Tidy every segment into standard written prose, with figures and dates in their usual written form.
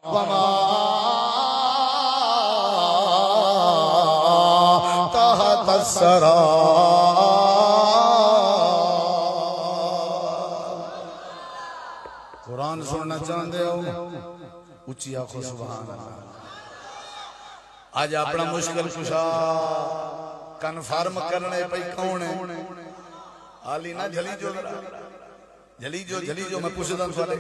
وما تحت الثرى قرآن سننا چاہتے ہو اچھی آخو سبحان اللہ آج اپنا مشکل کشا کنفرم کرنے پہ کون ہے آلی نہ جھلی جو میں پوچھتا ہوں سوالے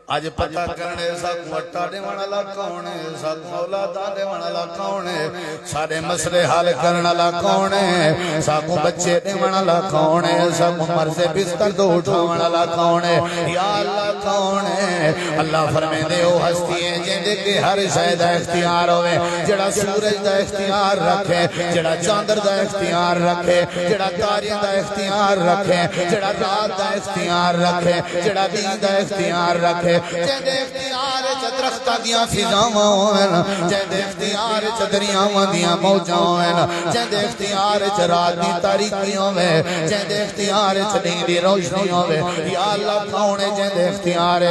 آج پتہ کرنے ساکو اٹھا دے والا کون ہے ساکو اولاد دے والا کون ہے سارے مسئلے حل کرنے والا کون ہے ساکو بچے دے والا کون ہے ساکو مرض بستر تو اٹھانے والا کون ہے یا اللہ کون ہے اللہ فرمائے دے او ہستی ہیں جن کے ہر شے دا اختیار ہوئے جڑا سورج دا اختیار رکھے جڑا چاندر دا اختیار رکھے جڑا تاریاں دا اختیار رکھے جڑا رات دا اختیار رکھے جڑا دن دا اختیار رکھے جہدے اختیار درختاں دیاں فضاواں ہوئن جہدے اختیار دریاواں دیاں موجاں ہوئن جہدے اختیار رات دی تاریکی ہوئے جہدے اختیار دن دی روشنی ہوئے یا اللہ کون ہے جہدے اختیار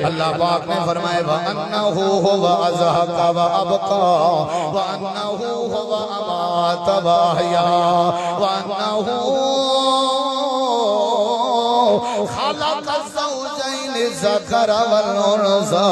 اللہ پاک نے فرمائے وَأَنَّهُ هُوَ أَضْحَكَ وَأَبْقَى وَأَنَّهُ هُوَ أَمَاتَ وَأَحْيَا وَأَنَّهُ خَلَقَ الزَّوْجَيْنِ الذَّكَرَ وَالْأُنثَى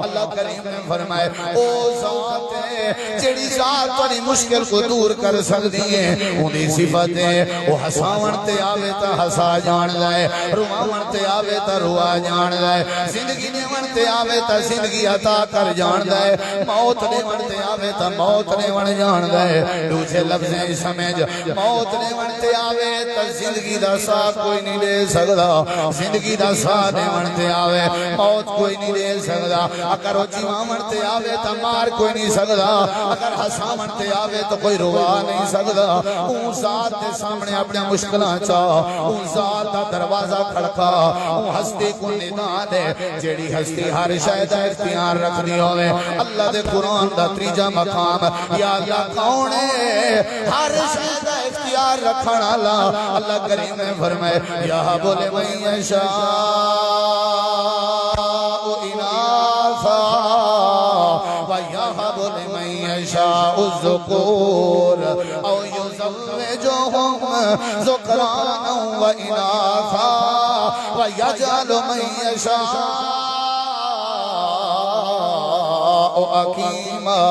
اللہ کریم نے فرمائے او ذات ہے جڑی ذات تیری مشکل کو دور کر سکتی ہے انہی صفتیں وہ ہساون تے آوے تا ہسا جان دے رواون تے آوے تا روا جان دے زندگی دیون تے آوے تا زندگی عطا کر جان دے موت دیون تے آوے تا موت دیون جان دے دوسرے لفظیں سمجھ موت دیون تے آوے تا زندگی دا ساتھ کوئی نہیں دے سکتا زندگی دا ساتھ دیون تے آوے موت کوئی نہیں دے سکتا اگر وہ جیوان تے آوے تا مار کوئی نہیں سکتا اگر حسامن تے آوے تو کوئی روا نہیں سکتا اون ذات دے سامنے اپنے مشکلان چاہ اون ذات دا دروازہ کھڑکا اون ہستی کو ندا دے جیڑی ہستی ہر شاید اختیار رکھ دی ہوئے اللہ دے قرآن دا تریجہ مقام یا اللہ کون ہے ہر شاید اختیار رکھنا اللہ کریم نے فرمائے یا بولے من یشاء وَيَهَبُ لِمَن يَشَاءُ الذُّكُورَ أَوْ يُزَوِّجُهُمْ ذُكْرَانًا وَإِنَاثًا وَيَجْعَلُ مَن يَشَاءُ عَقِيمًا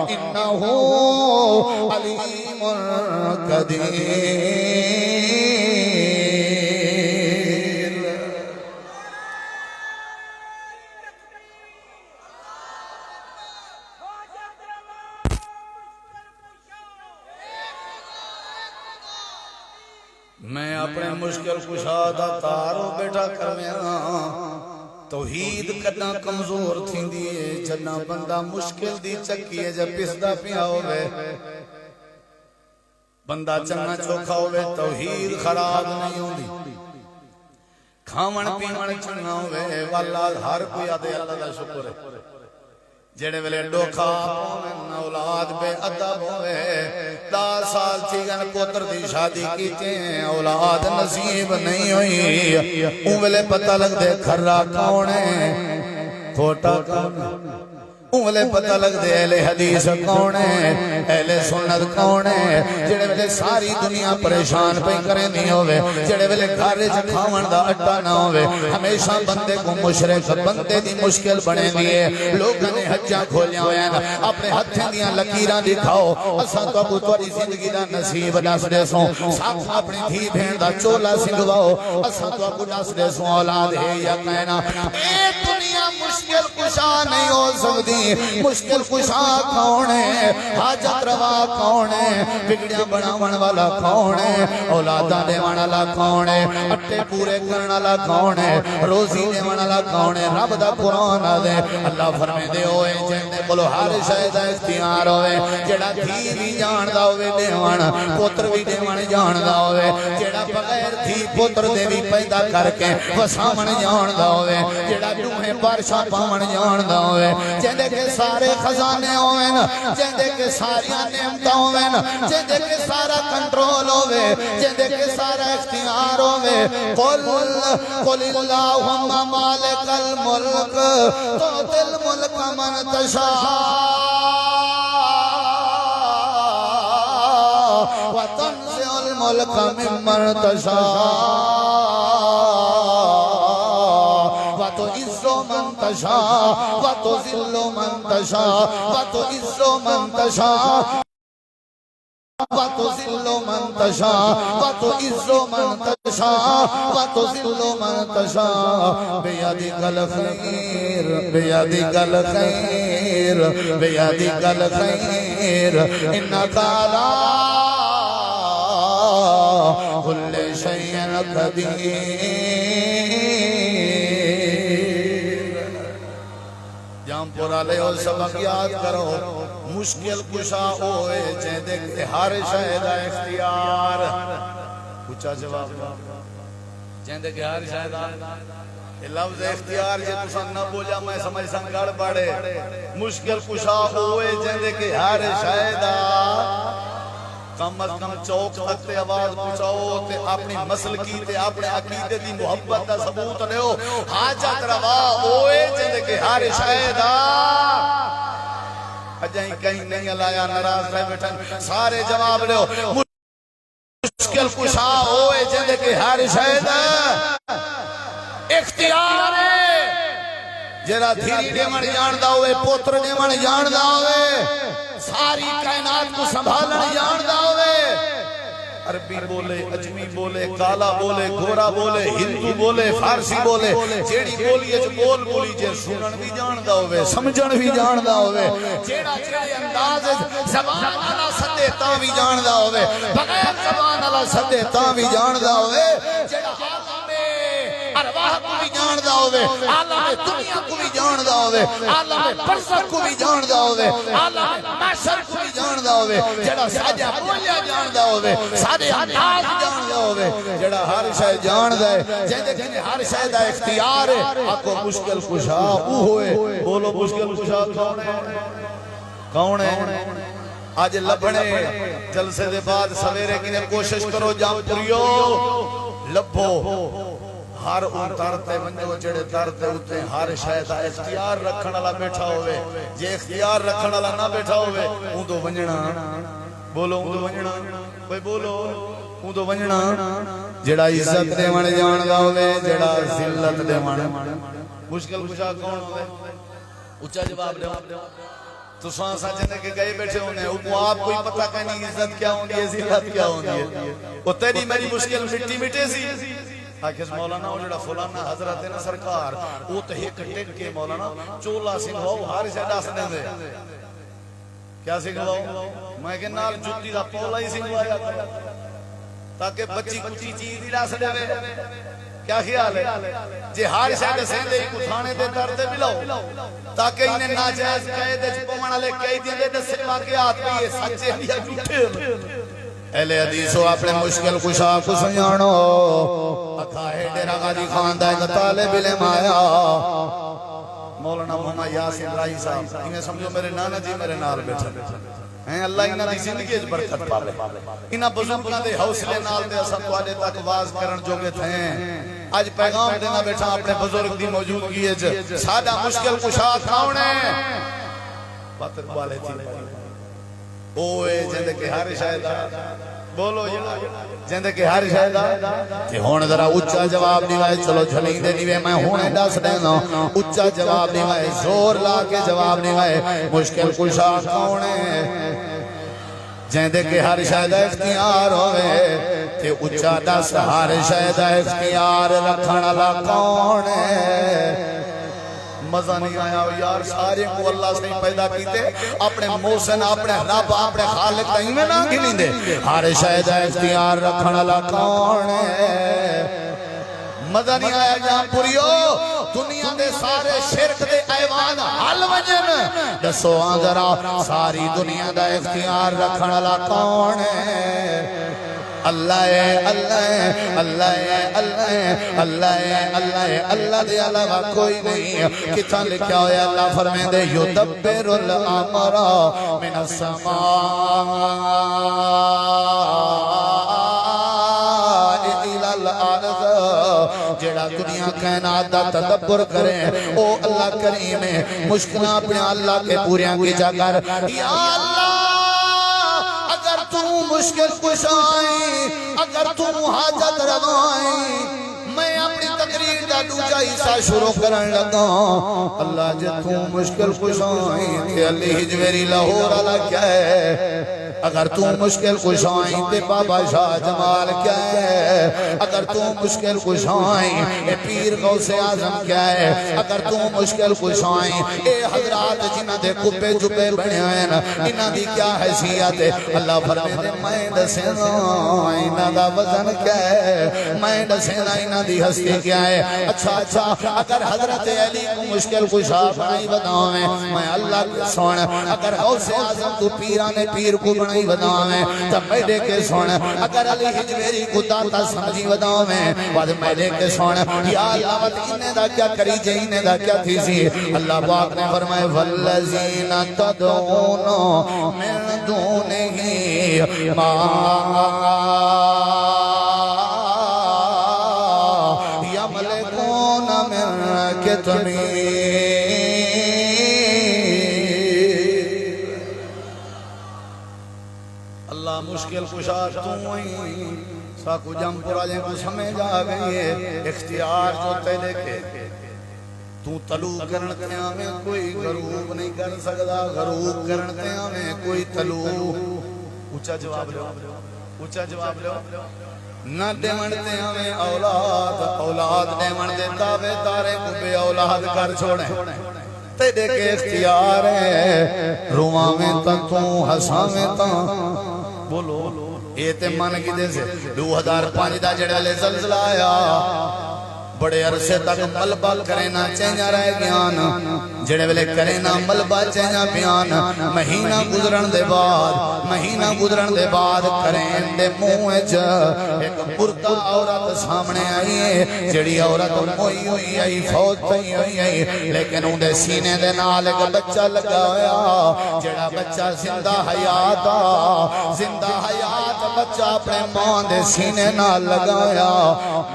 إِنَّهُ عَلِيمٌ قَدِيرٌ میں اپنے مشکل کشادہ تارو بیٹا کرمیا توحید کنا کمزور تھی دیئے جنا بندہ مشکل دی چکیے جب پسدہ پیا ہوئے بندہ چنا چوکھا ہوئے توحید خراب نہیں ہوئی کھامن پیمن چنا ہوئے واللہ ہر کوئی آدھے اللہ دا شکر ہے جڑے ویلے ڈوکھا پومن اولاد بے ادب ہوئے 10 سال تھی گن پوتر دی شادی کیتے ہیں اولاد نصیب نہیں ہوئی اون ویلے پتہ لگ دے کھرا کون ہے کھوٹا کون ہے اولے پتہ لگ دے اہل حدیث کون ہے اہل سنت کون ہے جڑے ویلے ساری دنیا پریشان پہ کریں نہیں ہوئے جڑے ویلے گھارے کھاون دا اٹا نہ ہوئے ہمیشہ بندے کو مشرک بندے دی مشکل بنے دیئے لوگوں نے حجاں کھولیا ہوئے ہیں اپنے ہتھیں دیاں لکیراں دکھاؤ اساں تو ابو توری زندگی دا نصیب دس دے سوں ساتھ اپنی دھی بہن دا چولا سنگواؤ اساں تو ابو دس دے سوں اولاد ہے یا کہنا اے دنیا مشکل کشا نہیں ہو سکتی مشکل کشا کون ہے حاجت روا کون ہے بگڑیاں بناون والا کون ہے اولاداں دیوان والا کون ہے اٹے پورے کرن والا کون ہے روزی دیوان والا کون ہے رب دا قرآن دے اللہ فرمائے دے ہوئے جن دے کولو ہر شے دا اختیار ہوئے جڑا دھی بھی جاندا ہوئے دیوان پتر بھی دیوان جاندا ہوئے جڑا بغیر دھی پتر دے بھی پیدا کر کے وسامن جاندا ہوئے جڑا دوہے بارشاں پاون جاندا ہوئے جندے کے سارے خزانے ہوئے جندے کے ساریاں نعمتاں ہوئے جندے کے سارا کنٹرول ہوئے جندے کے سارا اختیار ہوئے قل اللہم مالک الملک تؤتی الملک من تشاء وتنزع الملک ممن تشاء وتعز من تشاء وتذل من تشاء وتعز من تشاء وتذل من تشاء وتعز من تشاء وتذل من تشاء بيدك الخير بيدك الخير بيدك الخير إنك على كل شيء قدير جام پورا لے اور سبق یاد کرو مشکل کشا ہوئے جے دیکھتے ہر شاید اختیار اچھا جواب جے دیکھتے ہر شاید یہ لفظ اختیار جے تسان نہ بوجا میں سمجھ سنگڑ بڑے مشکل کشا ہوئے جے دیکھتے ہر شاید کم از کم چوک تک تے آواز پچھاؤ تے اپنی مسل کی تے اپنے عقیدے دی محبت دا ثبوت لیو حاجت روا ہوئے جے دیکھتے ہر شاید اجائیں کہیں نہیں لایا نراز رہ بیٹھن سارے جواب لیو مشکل کشا ہوئے جندے کے ہر شاید اختیار ہے جرا دھیری ڈیمن جاندہ ہوئے پوتر ڈیمن جاندہ ہوئے ساری کائنات کو سنبھالن جاندہ ہوئے عربی بولے اجمی بولے کالا بولے گھورا بولے ہندو بولے فارسی بولے جیڑی بولی ہے جو بولی جے سنن بھی جاندہ ہوئے سمجھن بھی جاندہ ہوئے جیڑا جیڑے انداز زبان اللہ سدے تاں بھی جاندہ ہوئے بغیر زبان اللہ سدے تاں بھی جاندہ ہوئے جیڑا ارواح کو بھی جاندہ ہوئے عالم دنیا کو بھی جاندہ ہوئے عالم برزخ کو بھی جاندہ ہوئے عالم محشر کو بھی جاندہ ہوئے جڑا ساجہ بولیا جاندہ ہوئے سارے انداز جاندہ ہوئے جڑا ہر شے جاندہ ہے جیندے کہ ہر شے دا اختیار ہے آپ کو مشکل کشا او ہوئے بولو مشکل کشا کون ہے آج لبھنے جلسے دے بعد سویرے کی نے کوشش کرو جام پریو لبھو ہر ان ترتے منجو جڑے ترتے ہوتے ہر شاید اختیار رکھن اللہ بیٹھا ہوئے جے اختیار رکھن اللہ نہ بیٹھا ہوئے ان دو ونجنا بولو ان دو ونجنا کوئی بولو ان دو ونجنا جڑا عزت دے من جاندہ ہوئے جڑا ذلت دے من مشکل کشا کون ہوئے اچھا جواب دے تو سوان ساجنے کے گئے بیٹھے ہونے وہ آپ کوئی پتہ کہنی عزت کیا ہوندی ہے ذلت کیا ہوندی ہے وہ تیری میری مشکل مٹی مٹے سی آکھس مولانا وہ جڑا فلانا حضرت نا سرکار وہ تو ایک ٹک کے مولانا چولا سنگھاؤ ہر سے ڈاس دیں دے کیا سنگھاؤ میں کہ نال جتی دا پولا ہی سنگھوایا تاکہ بچی کچی چیز ہی ڈاس دے کیا خیال ہے جے ہر سے سیندے ہی کتھانے دے درد ملاؤ تاکہ انہیں ناجائز قید پوانا لے قید دے دے سلمہ کے آت بھی یہ سچے لیا جھوٹے اہل حدیثو اپنے مشکل کشا کو سنجانو اکھائے ڈیرہ غازی خاندان طالب علم آیا مولانا محمد یاسین رائی صاحب انہیں سمجھو میرے نانا جی میرے نال بیٹھا ہیں اللہ انہاں دی زندگی اچ برکت پاوے انہاں بزرگاں دے حوصلے نال دے اساں تواڈے تک واز کرن جوگے تھے اج پیغام دینا بیٹھا اپنے بزرگ دی موجودگی اچ ساڈا مشکل کشا کون ہے پتر والے تھی اوے جندے کے ہر شاید بولو جندے کے ہر شاید تے ہن ذرا اونچا جواب دیوائے چلو جھلیں دے دیوے میں ہن دس دینا اونچا جواب دیوائے زور لا کے جواب دیوائے مشکل کشا کون ہے جندے کے ہر شاید اختیار ہوئے تے اونچا دس ہر شاید اختیار رکھن والا کون ہے مزہ نہیں آیا یار سارے کو اللہ سے پیدا کیتے اپنے محسن اپنے رب اپنے خالق کہیں میں نہ گنیں دے ہر شاید اختیار رکھن والا کون ہے مزہ نہیں آیا جہاں پوریو دنیا دے سارے شرک دے ایوان حل وجن دسو ذرا ساری دنیا دا اختیار رکھن والا کون ہے اللہ ہے اللہ ہے اللہ ہے اللہ ہے اللہ ہے اللہ ہے اللہ دے علاوہ کوئی نہیں کتنا لکھا ہوئے اللہ فرمائے دے یدبر الامر من السماء الى الارض دنیا کائنات دا تدبر کرے او اللہ کریم ہے مشکل اپنے اللہ کے پوریاں کی جا کر یا اللہ اگر تو مشکل کشائی اگر تو حاجت روائی میں اپنی تقریر دا دوجا حصہ شروع کرن لگا اللہ جے تو مشکل کشائی تے علی حجویری لاہور والا کیا ہے اگر تو مشکل کشائی تے بابا شاہ جمال کیا ہے اگر تو مشکل کشائی اے پیر غوث اعظم کیا ہے اگر تو مشکل کشائی اے حضرات جنہ دے کبے جبے بنے ہیں انہ دی کیا حیثیت ہے اللہ فرمائے دے میں دسینا انہ دا وزن کیا ہے میں دسینا انہ دی ہستی کیا ہے اچھا اگر حضرت علی کو مشکل کشا بنائی بتاؤں میں اللہ کے سون اگر غوث اعظم تو پیران پیر کو بنائی بتاؤں تب میں دے کے سون اگر علی حجویری کو داتا سمجھی بتاؤں بعد میں دے کے سون یا اللہ وقت انہیں دا کیا کری جائے انہیں دا کیا تھی سی اللہ پاک نے فرمائے والذین تدعون من دونہی ما یملکون من کتمیر اللہ مشکل کشا تو ہی ساکو جم پورا جن کو سمجھ آ گئی ہے اختیار جو تیلے کے تو طلوع کرنتے ہمیں کوئی غروب نہیں کر سکتا غروب کرنتے ہمیں کوئی طلوع اچھا جواب لو نہ دے منتے ہمیں اولاد دے منتے تابے تارے کو بے اولاد کر چھوڑیں تیرے کے اختیار ہے رواں میں تا تو حساں میں تا بولو یہ تے من کی دے سے 2005 دا جڑے والے زلزلہ آیا بڑے عرصے تک ملبہ کرینا چینجا رہ گیان جڑے ویلے کرینا ملبہ چینجا بیان مہینہ گزرن دے بعد کرین دے موج ایک مردہ عورت سامنے آئی ہے جڑی عورت موئی ہوئی آئی فوت پہی ہوئی آئی لیکن ان دے سینے دے نال ایک بچہ لگا ہویا جڑا بچہ زندہ حیات بچہ اپنے ماں دے سینے نال لگا ہویا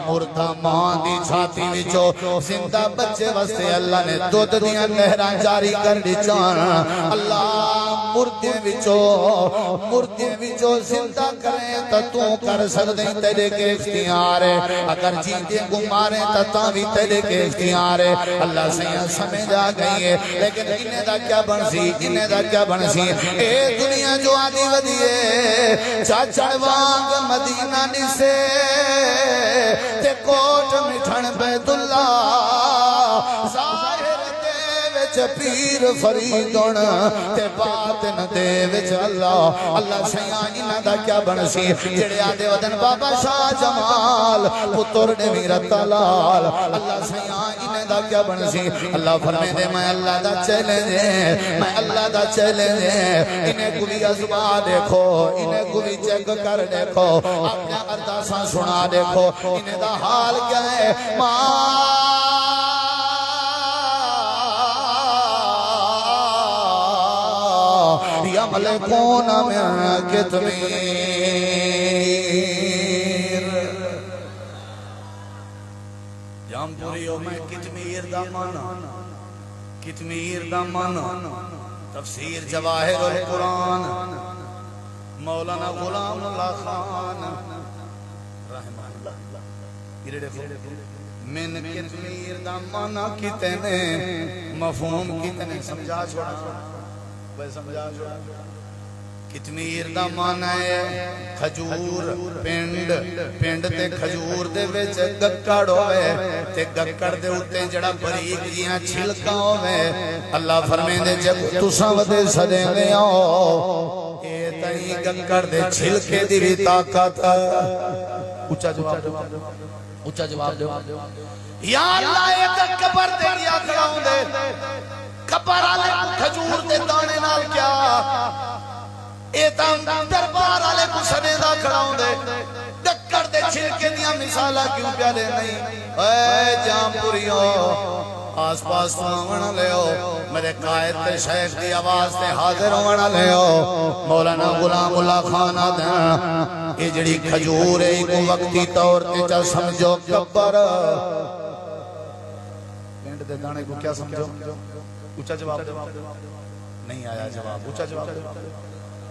مردہ ماں دی چھاتی وچو زندہ بچے واسطے اللہ نے دودھ دیاں نہران جاری کر دی جان اللہ مردے وچو زندہ کریں تا تو کر سکتے تیرے کے اختیار ہے اگر جیتے گمارے تا تاوی تیرے کے اختیار ہے اللہ سیاں سمجھ آ گئی ہے لیکن انہیں دا کیا بنسی اے دنیا جو آدھی ودی ہے چاچڑ وانگ مدینہ نسے تے کوٹ مٹھن بیت اللہ ظاہر دے وچ پیر فریدن تے باطن دے وچ اللہ سیاں انہ دا کیا بنسی جڑے آدھے ودن بابا شاہ جمال پتر نے میرت لال اللہ سیاں انہ دا کیا بنسی اللہ فرمے دے میں اللہ دا چیلنج ہے انہیں کو بھی ازما دیکھو انہیں کو بھی چیک کر دیکھو اپنے ارداساں سنا دیکھو انہیں دا حال کیا ہے یملکون من کتمیر جام پوریو میں کتمیر دا مانا تفسیر جواہر القرآن مولانا غلام اللہ خان رحمہ اللہ من کتمیر دا مانا کتنے مفہوم کتنے سمجھا چھوڑا کتمیر دا مانا ہے کھجور پینڈ تے کھجور دے ویچ گکڑ ہوئے تے گکڑ دے ہوتے جڑا بریک جیاں چھلکا ہوئے اللہ فرمین دے جب تساں ودے سدے لے آؤ اے تہی گکڑ دے چھلکے دی بھی طاقت اچھا جواب دو یا اللہ ایک کبر دے گیا کھڑا ہوں دے کبر آلے کھجور دے دانے نال کیا ایتام دربار آلے کو سنے دا کھڑا ہوں دے دکڑ دے چھلکے دیا مثالہ کیوں پیالے نہیں اے جام پوریو آس پاس تو آمنا لے ہو میرے قائد تے شیخ دی آواز تے حاضر ہونا لے ہو مولانا غلام اللہ خان آدھا یہ جڑی کھجور ہے کو وقتی طور تے چا سمجھو کبر دے دانے کو کیا سمجھو اونچا جواب دے نہیں آیا جواب اونچا جواب دے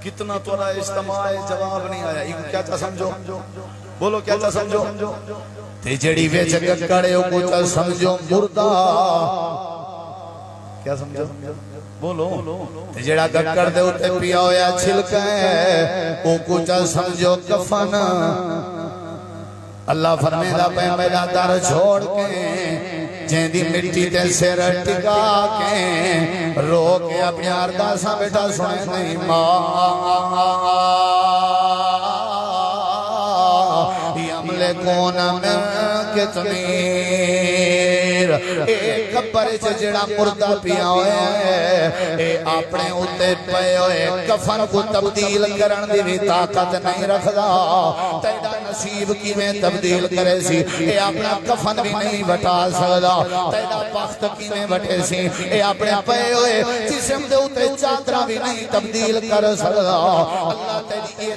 کتنا تھوڑا اجتماع ہے جواب نہیں آیا ایک کیا چا سمجھو بولو کیا چا سمجھو تے جڑی ویچ ککڑے او کو چا سمجھو مردہ کیا سمجھو بولو تے جڑا ککڑ دے اتے پیا ہویا چھلکا ہے او کو چا سمجھو کفن اللہ فرمے دا پہ میرا در چھوڑ کے جین دی مٹی تے سر ٹکا کے رو کے اپنی آردہ سا بیٹا سنے نہیں ماں یہ عملے کون میں کتنیر ایک کبر جڑا مردہ پیا ہوئے اے اپنے اتے پے ہوئے کفن کو تبدیل کرن دی بھی طاقت نہیں رکھدا تیڑا نصیب کی میں تبدیل کرے سی اے اپنا کفن بھی نہیں بٹا سکدا تیڑا بخت کی میں بٹے سی اے اپنے پے ہوئے جسم دے اتے چادرہ بھی نہیں تبدیل کر سکدا اللہ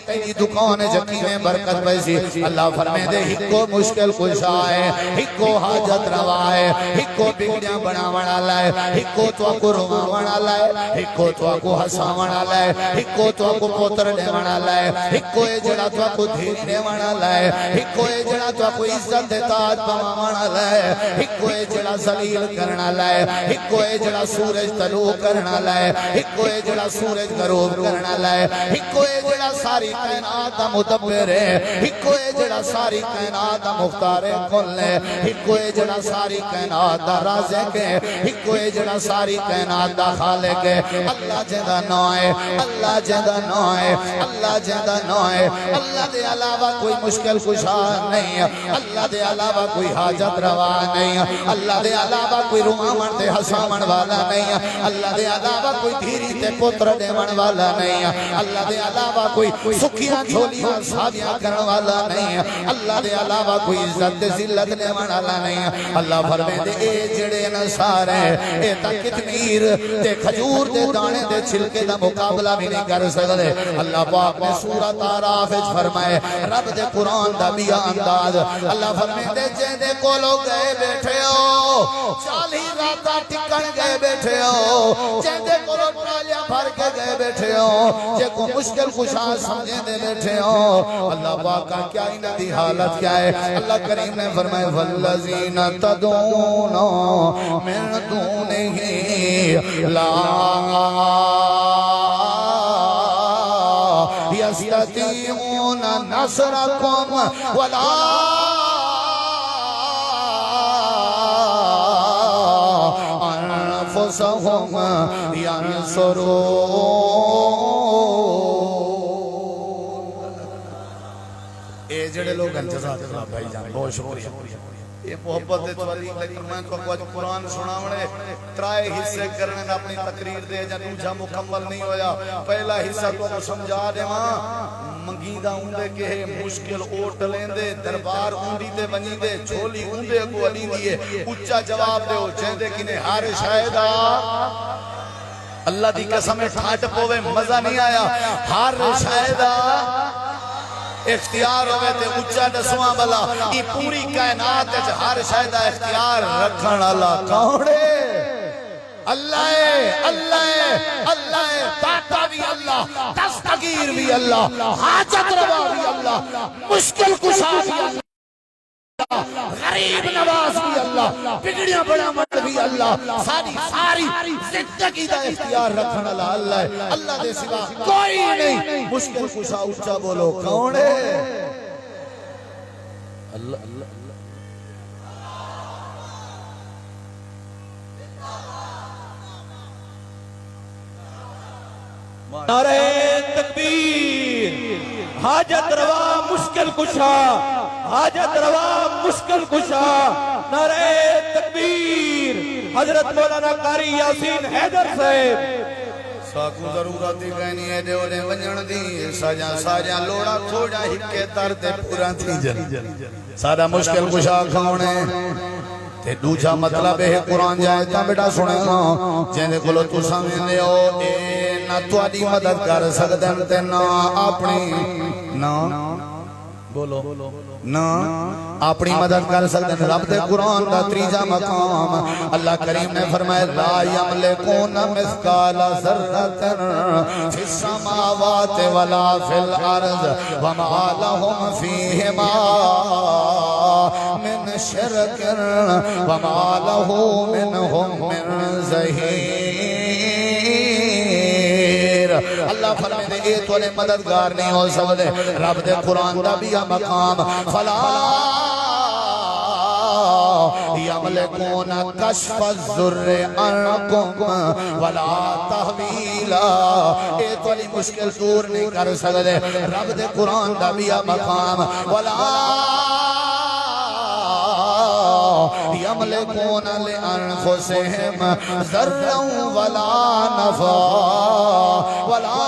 تیری دکان جکی میں برکت پہ سی اللہ فرمے دے ہکو مشکل کشا ہے ہکو حاجت روا ہے ہکو بگڑیاں بنا وڑا لائے ہکو تو کو روا وڑا لائے ہکو تو کو ہسا وڑا لائے ہکو تو کو پوتر دے وڑا لائے ہکو اے جڑا تو کو دھیری دے وڑا لائے ہکو اے جڑا تو کو عزت دے تاج پوا وڑا لائے ہکو اے جڑا ذلیل کرنا لائے ہکو اے جڑا سورج طلوع کرنا لائے ہکو اے جڑا سورج غروب کرنا لائے ہکو اے جڑا ساری کائنات دا مدبر ہے ہکو اے جڑا ساری کائنات دا مختار کل ہے ہکو اے جڑا ساری کائنات دا رازق ہے ہکو اے جڑا ساری کائنات دا خالق ہے اللہ جیندہ نو ہے اللہ جیندہ نو ہے اللہ جیندہ نو ہے اللہ دے علاوہ کوئی مشکل کشا نہیں ہے اللہ دے علاوہ کوئی حاجت روا نہیں ہے اللہ دے علاوہ کوئی روامن دے حسامن والا نہیں ہے اللہ دے علاوہ کوئی دھیری تے پتر دیون والا نہیں ہے اللہ دے علاوہ کوئی سکھیاں جھولیاں سابیاں کرن والا نہیں ہے اللہ دے علاوہ کوئی عزت دے ذلت دیون والا نہیں ہے اللہ فرمے دے اے جڑے نصار ہیں اے تا کتمیر تے کھجور دے دانے دے چھلکے دا مقابلہ بھی نہیں کر سکتے اللہ پاک نے سورۃ اعراف وچ فرمائے رب دے قرآن دا میاں انداز اللہ فرمے دے جے دے کولو گئے بیٹھے ہو 40 راتاں ٹکن گئے بیٹھے ہو جے دے کولو ٹرالیاں بھر کے گئے بیٹھے ہو جے کو مشکل کشا سمجھے دے بیٹھے ہو اللہ پاک کا کیا انہاں دی حالت کیا ہے اللہ کریم نے فرمائے والذین تدعون من دونہ لا یستطیعون نصرکم ولا انفسهم ینصرون اے جڑے لوگ انتظار بھائی جان بہت شکریہ یہ محبت ہے چوالی لیکن میں تو کوئی قرآن سناونے ترائے حصے کرنے اپنی تقریر دے جا دوجہ مکمل نہیں ہویا پہلا حصہ تو سمجھا دے ماں منگیدہ ہوندے کہ مشکل اوٹ لیندے دربار ہوندی دے بنی دے چھولی ہوندے کو علی دیئے اچھا جواب دے ہو چہندے کنے ہار شاہدہ اللہ دی قسم ٹھاٹ پوے مزہ نہیں آیا ہار شاہدہ اختیار ہوئے تے اچھا دسواں بلا یہ پوری کائنات ہے ہر شاہدہ اختیار رکھن اللہ کوڑے اللہ ہے اللہ ہے اللہ ہے داتا بھی اللہ دستگیر بھی اللہ حاجت روا بھی اللہ مشکل کشا بھی اللہ غریب نواز بھی اللہ بگڑیاں بڑا مر بھی اللہ ساری زندگی دا اختیار رکھن اللہ اللہ ہے اللہ دے سوا کوئی نہیں مشکل کشا اچھا بولو کون ہے اللہ اللہ نعرہ تکبیر حاجت روا مشکل کشا حاجت روا مشکل کشا نعرہ تکبیر حضرت مولانا قاری یاسین حیدر صاحب ساکو ضرورتی کہنی ہے دے اوڑے ونجن دی ساجا لوڑا تھوڑا ہکے تر تے پورا تھی جن سارا مشکل کشا کھونے تے دوجہ مطلب ہے قرآن جائے تا بیٹا سنے گا جیندے کلو تو سمجھنے ہو اے نہ تو آدھی مدد کر سکدن تے نہ اپنی نہ بولو نا اپنی مدد کر سکتے ہیں رب دے قرآن دا تریجا مقام اللہ کریم نے فرمایا لا یملکون مثقال ذرۃ فی السماوات ولا فی الارض وما لهم فیہما من شرک وما له منهم من ظہیر اللہ فرمائے دے اے تو نے مددگار نہیں ہو سکتے رب دے قرآن دا بھی مقام فلا یملکون کشف الضر عنکم ولا تحویلا اے تو نے مشکل دور نہیں کر سکتے رب دے قرآن دا بھی مقام ولا یملکون لانفسہم ضرا ولا نفعا ولا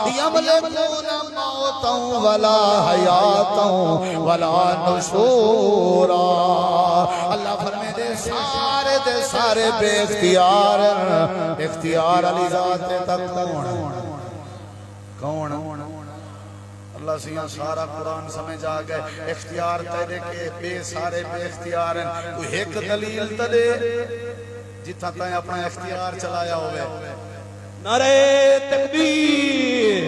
یملکون موتا ولا حیاتا ولا نشورا اللہ فرمائے دے سارے بے اختیار اختیار علی ذات تک کون اللہ سیاں سارا قرآن سمجھ آگئے اختیار تیرے کے بے سارے بے اختیار ہیں کوئی ایک دلیل تلے جتنا تائیں اپنا اختیار چلایا ہوئے نعرہ تکبیر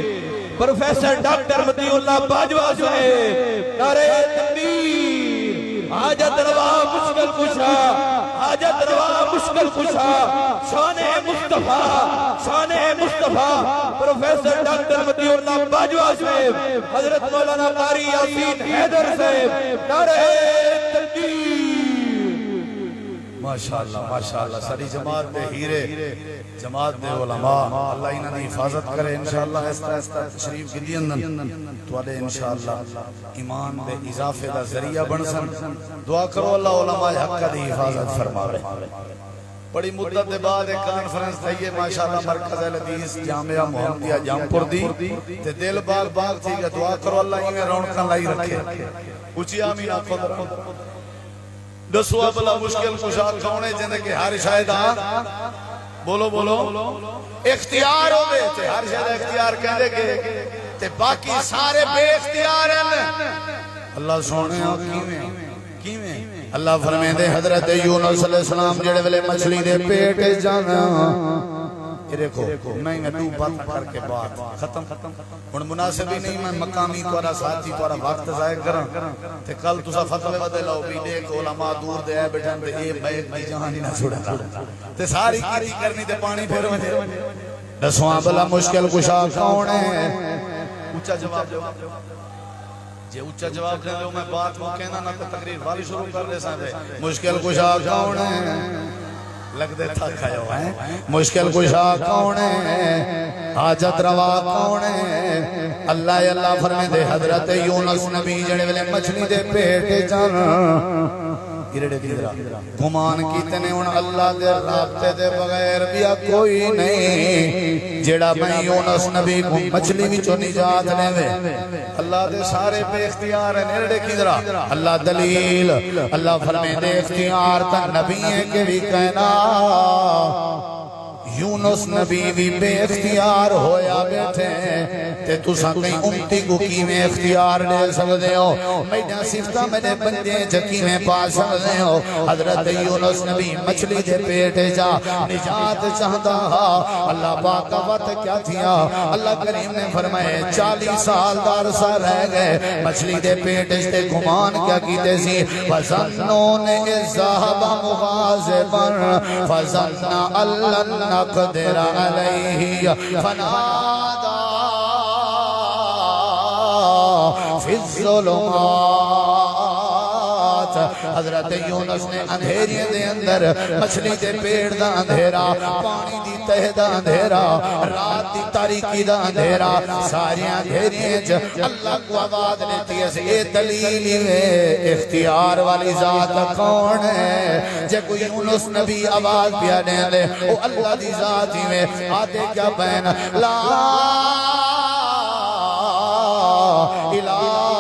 پروفیسر ڈاکٹر مطیع اللہ باجوہ صاحب نعرہ تکبیر حاجت روا مشکل کشا حاجت روا مشکل کشا شان مصطفیٰ پروفیسر ڈاکٹر مطیع اللہ باجوہ صاحب حضرت مولانا قاری یاسین حیدر صاحب نعرہ تکبیر ماشاءاللہ ساری جماعت دے ہیرے جماعت دے علماء اللہ انہاں نے حفاظت کرے انشاءاللہ ایستا تشریف کی دیندن تو علیہ انشاءاللہ ایمان دے اضافے دا ذریعہ بن سن دعا کرو اللہ علماء حق کا دی حفاظت فرماوے بڑی مدت دے بعد ایک کانفرنس تھئی ہے ماشاءاللہ مرکز الحدیث جامعہ محمدیہ جامپور دی تے دل باغ تھی کہ دعا کرو اللہ انہیں رونقاں لائی رکھے اچھی آمین آپ کو دسوا بلا مشکل کشا کونے جنہیں کہ ہر شاید بولو اختیار ہو گئے تھے ہر شاید اختیار کہنے کے تے باقی سارے بے اختیار ہیں اللہ سونے کیویں اللہ فرمائے دے حضرت یونس علیہ السلام جڑے ویلے مچھلی دے پیٹ جانا یہ دیکھو میں دو بات کر کے بات ختم ہن مناسب ہی نہیں میں مقامی تورا ساتھی تورا وقت ضائع کراں تے کل تسا فتوی ودے لاؤ بھی دیکھ علماء دور دے اے بیٹھن تے اے بیت دی جہان نہ چھڑا تے ساری کیتی کرنی تے پانی پھر وجے دسواں بلا مشکل کشا کون ہے اونچا جواب جے اونچا جواب دے لو میں بات وہ کہنا نہ تو تقریر والی شروع کر دے ساں مشکل کشا کون ہے لگ دے تھا کھایا ہوا ہے مشکل کشا کون ہے حاجت روا کون ہے اللہ فرمائے دے حضرت یونس نبی جڑے ویلے مچھلی دے پیٹ جانا گمان کیتے نے ان اللہ دے رابطے دے بغیر بھی کوئی نہیں جڑا میں یونس نبی کو مچھلی بھی چو نجات لے وے اللہ دے سارے بے اختیار ہیں نیرڑے کی ذرا اللہ دلیل اللہ فرمائے دے اختیار تا نبی ہے کہ بھی کہنا یونس نبی بھی بے اختیار ہویا بیٹھے تے تو سا کہیں امتی کو کی میں اختیار لے سکتے ہو میڈا صفتہ میرے بندے جکی میں پا سکتے ہو حضرت یونس نبی مچھلی دے پیٹ جا نجات چاہتا اللہ پاک کا وقت کیا تھیا اللہ کریم نے فرمائے 40 سال دار سا رہ گئے مچھلی دے پیٹ جتے گمان کیا کیتے سی فَزَنُّونِ اِذَّهَبَ مُغَازِبًا فَزَنَّ اللَّنَّ قدر علیہ فنادا فی الظلمات حضرت یونس نے اندھیریے دے اندر مچھلی دے پیڑ دا اندھیرا پانی دی تہ دا اندھیرا رات دی تاریکی دا اندھیرا ساری اندھیریے جو اللہ کو آواز لیتی ہے اے دلیلی میں اختیار والی ذات کون ہے جے کوئی یونس نبی آواز پیا دے لے وہ اللہ دی ذاتی میں آتے کیا بین لا الہ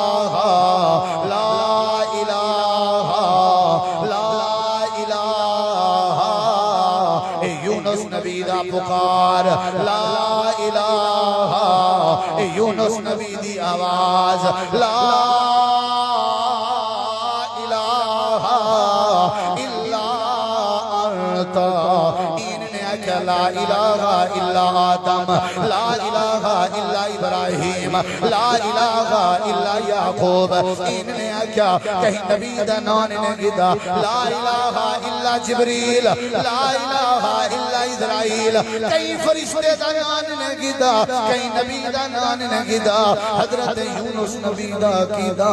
یونس نبی دا پکار لا الہ یونس نبی دی آواز لا الہ الا انت لا الہ الا آدم لا الہ الا ابراہیم لا الہ الا یعقوب انہیں کیا کہیں نبی دا نان نے گدا لا الہ الا جبریل لا الہ الا اسرائیل کہیں فرشتے دا نان نے گدا کہیں نبی دا نان نے گدا حضرت یونس نبی دا گدا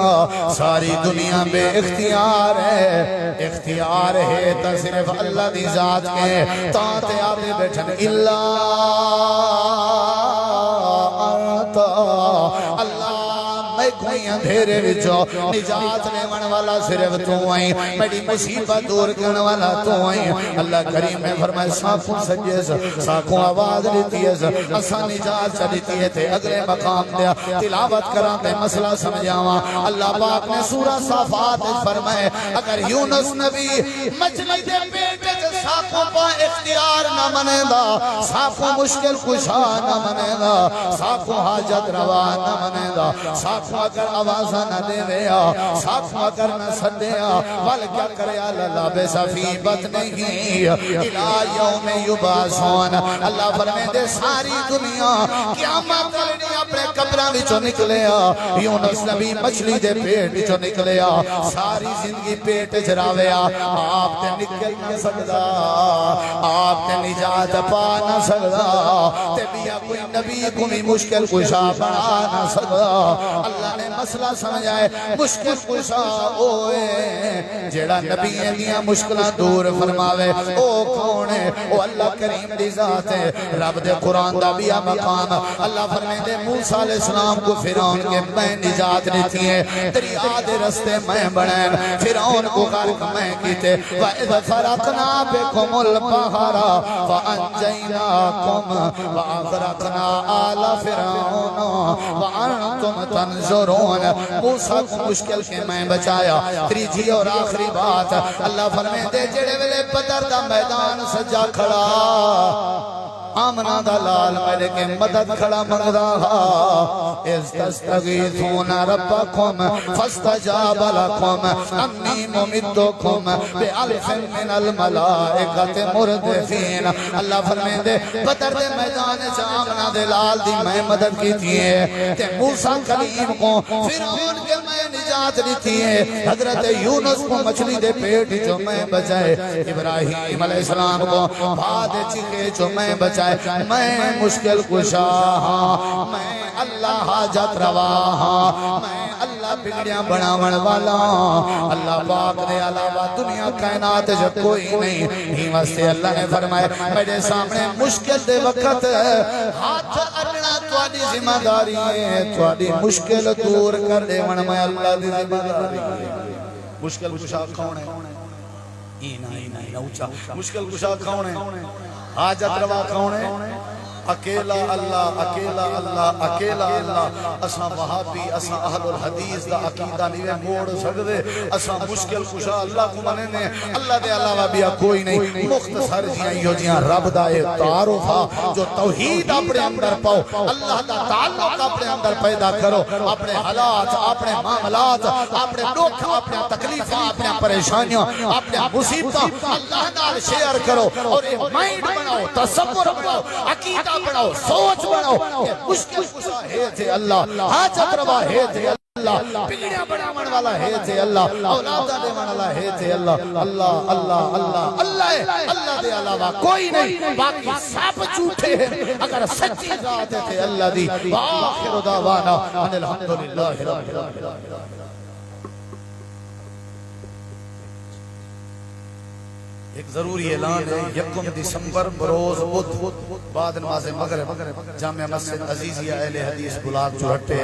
ساری دنیا بے اختیار ہے اختیار ہے تا صرف اللہ دی ذات کے تاتے آتے بیٹھن اللہ انتا اللہ میں کوئی اندھیرے وچو نجات لیون والا صرف تو آئیں میری مصیبت دور کرن والا تو آئیں اللہ کریم نے فرمائے ساکھوں سجیز ساکھوں آواز لیتی ہے اسا نجات چلیتی ہے تھے اگلے مقام دیا تلاوت کران دے مسئلہ سمجھاواں اللہ پاک نے سورہ صافات فرمائے اگر یونس نبی مچھلی دے پیٹے ساکھوں پا اختیار نہ منے دا ساکھوں مشکل کشا نہ منے دا ساکھوں حاجت روا نہ منے دا ساکھوں اگر آوازہ نہ دے ویا ساکھوں اگر نہ سدیا وال کیا کرے اللہ بے صفیبت نہیں الہ یوم یبعثون اللہ فرمائے دے ساری دنیا قیامت کرنی اپنے قبرہ وچوں نکلیا یونس نبی مچھلی دے پیٹ وچوں نکلیا ساری زندگی پیٹ جراویا آپ تے نکل نہ سکدا آپ تے نجات پا نہ سکدا تے بیا کوئی نبی کوئی مشکل کشا بنا نہ سکدا اللہ نے مسئلہ سمجھائے مشکل کشا ہوئے جیڑا نبی دیاں مشکلہ دور فرماوے او کون ہے او اللہ کریم دی ذات ہے رب دے قرآن دا بیا مقام اللہ فرمائے دے موسیٰ علیہ السلام کو فرعون کے میں نجات لیتی ہے دریا دے رستے میں بڑھیں فرعون کو غرق میں کیتے وَإِذْ فَرَقْنَا بِكُمُ الْبَحْرَ فَأَنْجَيْنَاكُمْ وَأَغْرَقْنَا آلَ فِرْعَوْنَ وَأَنْتُمْ تَنْظُرُونَ موسیٰ کو مشکل کے میں بچایا تیجی اور آخری بات اللہ فرمائے دے جڑے ویلے بدر دا میدان سجا کھڑا آمنا دا لال ملک مدد کھڑا مغدا اِذْ تَسْتَغِيثُونَ رَبَّكُمْ فَاسْتَجَابَ لَكُمْ أَنِّي مُمِدُّكُمْ بِأَلْفٍ مِّنَ الْمَلَائِكَةِ مُرْدِفِينَ اللہ فرمائے دے بدر دے میدان سے آمنا دے لال دی میں مدد کی تھی ہے تے موسیٰ کلیم کو فرعون کے میں نجات دی تھی ہے حضرت یونس کو مچھلی دے پیٹ جو میں بچائے ابراہیم علیہ السلام کو بھاد چکے جو میں بچائے میں مشکل کشا ہاں میں اللہ حاجت روا ہاں میں اللہ بگڑیاں بناون والا اللہ پاک دے علاوہ دنیا کائنات جو کوئی نہیں ہی واسطے اللہ نے فرمائے میرے سامنے مشکل دے وقت ہاتھ اڑنا تواڈی ذمہ داری ہے تواڈی مشکل دور کر دے من میں اللہ دی ذمہ داری مشکل کشا کون ہے اینا اونچا مشکل کشا کون ہے حاجت روا کون ہے اکیلا اللہ اکیلا اللہ اکیلا اللہ اساں وہابی اساں اہل الحدیث دا عقیدہ نہیں موڑ سکدے اساں مشکل کشا اللہ کو مننے اللہ دے علاوہ بھی کوئی نہیں مختصر جیاں یو جیاں رب دا تعارف جو توحید اپنے اندر پاؤ اللہ دا تعلق اپنے اندر پیدا کرو اپنے حالات اپنے معاملات اپنے دکھ اپنے تکلیفاں اپنے پریشانیاں اپنے مصیبتاں اللہ نال شیئر کرو اور ایک مائنڈ بناؤ تصور بناؤ عقیدہ بناؤ سوچ بناؤ کہ مشکل کشا ہے تھے اللہ حاجت روا ہے تھے اللہ بگڑیاں بناون والا ہے تھے اللہ اولادہ دے والا ہے تھے اللہ اللہ اللہ اللہ اللہ اللہ دے علاوہ کوئی نہیں باقی سب جھوٹے ہیں اگر سچی ذات ہے اللہ دی وآخر دعوانا ان الحمدللہ رب العالمین ایک ضروری اعلان ہے یکم دسمبر بروز بدھ بعد نماز مغرب جامعہ مسجد عزیزیہ اہل حدیث بلاک چوہٹے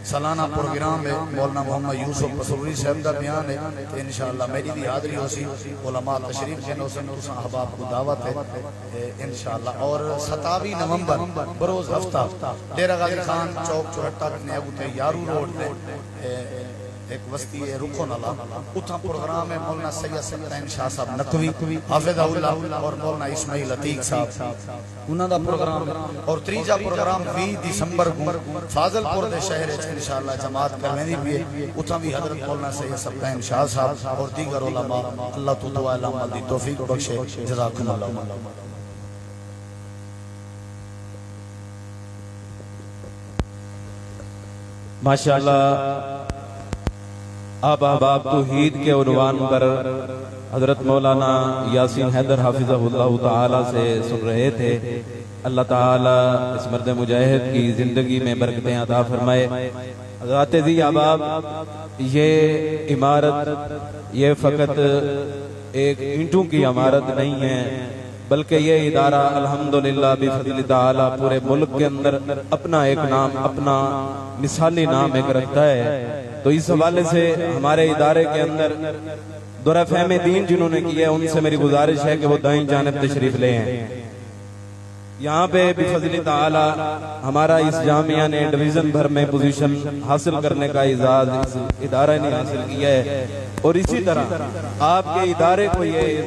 سالانہ پروگرام ہے مولانا محمد یوسف پسوری صاحب کا بیان ہے کہ انشاءاللہ میری بھی حاضری ہو سی علماء تشریف کے نوسن احباب کو دعوت ہے انشاءاللہ اور 27 نومبر بروز ہفتہ ڈیرہ غازی خان چوک چوہٹہ نے ابو تے یارو روڈ ایک وسطی ہے رکھو نالا اتھا پروگرام ہے مولانا سید سلطان شاہ صاحب نقوی حافظ اللہ اور مولانا اسماعیل عتیق صاحب انہاں دا پروگرام ہے اور تریجا پروگرام 20 دسمبر کو فاضل پور دے شہر وچ انشاءاللہ جماعت کروینی بھی ہے اتھا بھی حضرت مولانا سید سلطان شاہ صاحب اور دیگر علماء اللہ تو دعا علم دی توفیق بخشے جزاکم اللہ ماشاءاللہ آپ احباب توحید کے عنوان پر حضرت مولانا یاسین حیدر حافظہ اللہ تعالی سے سن رہے تھے. اللہ تعالی اس مرد مجاہد کی زندگی میں برکتیں عطا فرمائے. حضرات عزیز احباب، یہ عمارت یہ فقط ایک اینٹوں کی عمارت نہیں ہے، بلکہ یہ ادارہ الحمدللہ بفضل تعالی پورے ملک کے اندر اپنا ایک نام، اپنا مثالی نام ایک رکھتا ہے. تو اس حوالے سے ہمارے ادارے کے اندر دورہ فہم دین جنہوں نے کیا ہے ان سے میری گزارش ہے کہ وہ دائیں جانب تشریف لے ہیں. یہاں پہ بفضل تعالی ہمارا اس جامعہ نے ڈویژن بھر میں پوزیشن حاصل کرنے کا اعزاز اس ادارے نے حاصل کیا ہے، اور اسی طرح آپ کے ادارے کو یہ